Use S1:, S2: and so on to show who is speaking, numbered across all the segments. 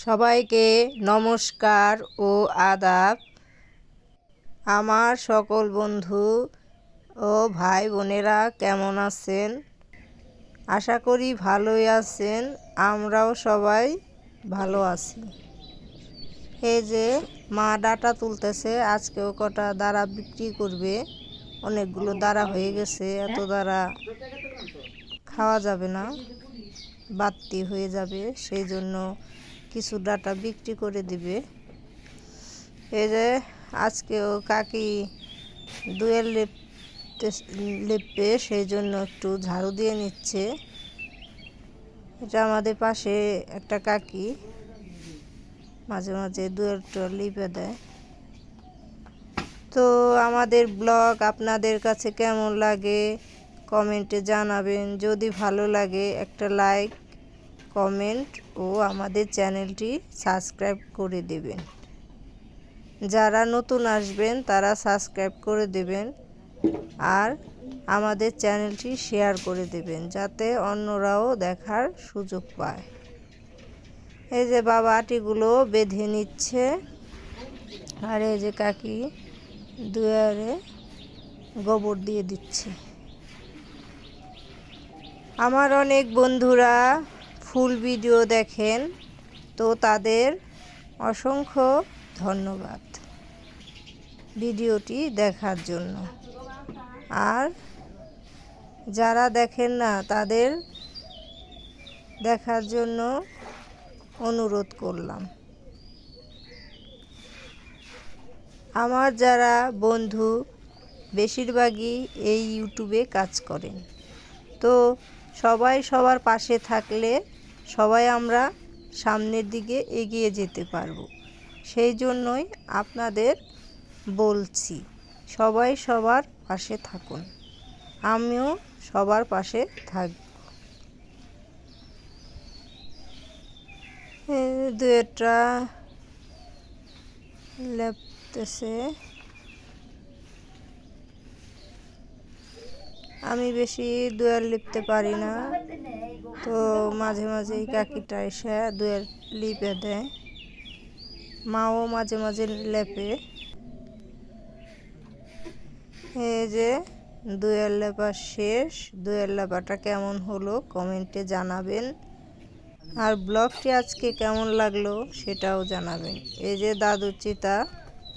S1: সবাইকে নমস্কার ও আদাব। আমার সকল বন্ধু ও ভাই বোনেরা কেমন আছেন? আশা করি ভালোই আছেন। আমরাও সবাই ভালো আছি। এই যে মা ডাটা তুলতেছে, আজকেও কটা দাঁড়া বিক্রি করবে। অনেকগুলো দাঁড়া হয়ে গেছে, এত দাঁড়া খাওয়া যাবে না, বাড়তি হয়ে যাবে, সেই জন্য কিছু ডাটা বিক্রি করে দিবে। এই যে আজকেও কাকি দুয়ের লেপে, সেই জন্য একটু ঝাড়ু দিয়ে নিচ্ছে। এটা আমাদের পাশে একটা কাকি মাঝে মাঝে দুয়েরটা লিপে দেয়। তো আমাদের ব্লগ আপনাদের কাছে কেমন লাগে কমেন্টে জানাবেন। যদি ভালো লাগে একটা লাইক, কমেন্ট ও আমাদের চ্যানেলটি সাবস্ক্রাইব করে দেবেন। যারা নতুন আসবেন তারা সাবস্ক্রাইব করে দেবেন আর আমাদের চ্যানেলটি শেয়ার করে দেবেন, যাতে অন্যরাও দেখার সুযোগ পায়। এই যে বাবা আটিগুলো বেঁধে নিচ্ছে, আর এই যে কাকি দুয়ারে গোবর দিয়ে দিচ্ছে। আমার অনেক বন্ধুরা ফুল ভিডিও দেখেন, তো তাদের অসংখ্য ধন্যবাদ ভিডিওটি দেখার জন্য। আর যারা দেখেন না তাদের দেখার জন্য অনুরোধ করলাম। আমার যারা বন্ধু বেশিরভাগই এই ইউটিউবে কাজ করেন, তো সবাই সবার পাশে থাকলে সবাই আমরা সামনের দিকে এগিয়ে যেতে পারবো। সেই জন্যই আপনাদের বলছি, সবাই সবার পাশে থাকুন, আমিও সবার পাশে থাকব। দুয়েরটা লেপতেছে। আমি বেশি দুয়ার লিপতে পারি না, তো মাঝে মাঝে কাকিটা এসে দুয়ার লিপে দেয়। মাও মাঝে মাঝে লেপে। এই যে দুয়ার লেপা শেষ। দুয়ার লেপাটা কেমন হলো কমেন্টে জানাবেন, আর ব্লগটি আজকে কেমন লাগলো সেটাও জানাবেন। এই যে দাদুর চিতা,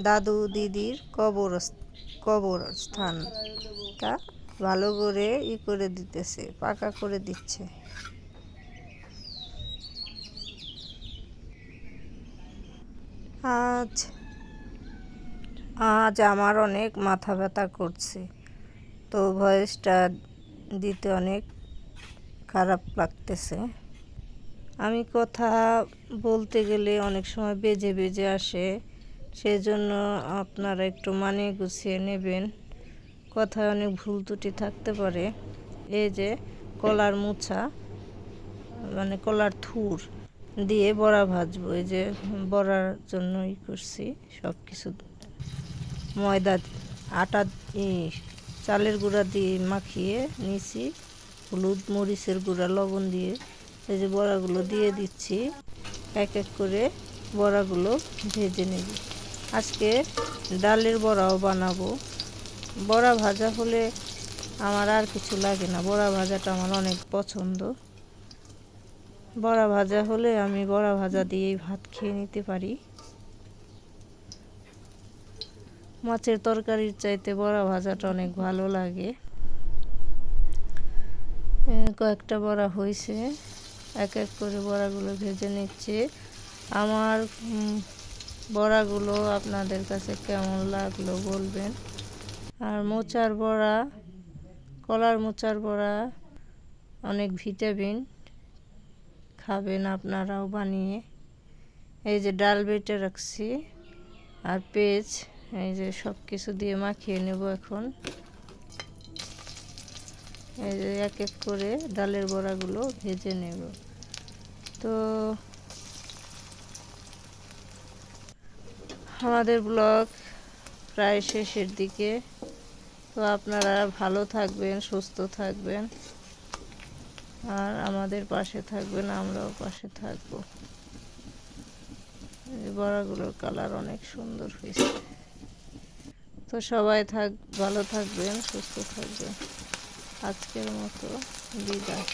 S1: দাদু দিদির কবরস্থানটা ভালো করে করে দিতেছে, পাকা করে দিচ্ছে। আজ আমার অনেক মাথা ব্যথা করছে, তো ভয়েসটা দিতে অনেক খারাপ লাগতেছে। আমি কথা বলতে গেলে অনেক সময় বেজে বেজে আসে, সেজন্য আপনারা একটু মানিয়ে গুছিয়ে নেবেন। কথায় অনেক ভুল ত্রুটি থাকতে পারে। এই যে কলার মোচা, মানে কলার থুর দিয়ে বড়া ভাজবো। এই যে বড়ার জন্য করছি সব কিছু, ময়দা আটা চালের গুঁড়া দিয়ে মাখিয়ে নিয়েছি, হলুদ মরিচের গুঁড়া লবণ দিয়ে এই যে বড়াগুলো দিয়ে দিচ্ছি। এক এক করে বড়াগুলো ভেজে নেব। আজকে ডালের বড়াও বানাবো। বড়া ভাজা হলে আমার আর কিছু লাগে না, বড়া ভাজাটা আমার অনেক পছন্দ। বড়া ভাজা হলে আমি বড়া ভাজা দিয়েই ভাত খেয়ে নিতে পারি। মাছের তরকারির চাইতে বড়া ভাজাটা অনেক ভালো লাগে। কয়েকটা বড়া হয়েছে, এক এক করে বড়াগুলো ভেজে নিচ্ছে। আমার বড়াগুলো আপনাদের কাছে কেমন লাগলো বলবেন। আর মোচার বড়া, কলার মোচার বড়া অনেক ভিটামিন, খাবেন আপনারাও বানিয়ে। এই যে ডাল বেটে রাখছি আর পেঁয়াজ, এই যে সব কিছু দিয়ে মাখিয়ে নেব এখন। এই যে এক এক করে ডালের বড়াগুলো ভেজে নেব। তো আমাদের ব্লগ প্রায় শেষের দিকে, তো আপনারা ভালো থাকবেন, সুস্থ থাকবেন আর আমাদের পাশে থাকবেন, আমরাও পাশে থাকবো। বড়াগুলোর কালার অনেক সুন্দর হয়েছে। তো সবাই ভালো থাকবেন, সুস্থ থাকবেন। আজকের মতো বিদায়।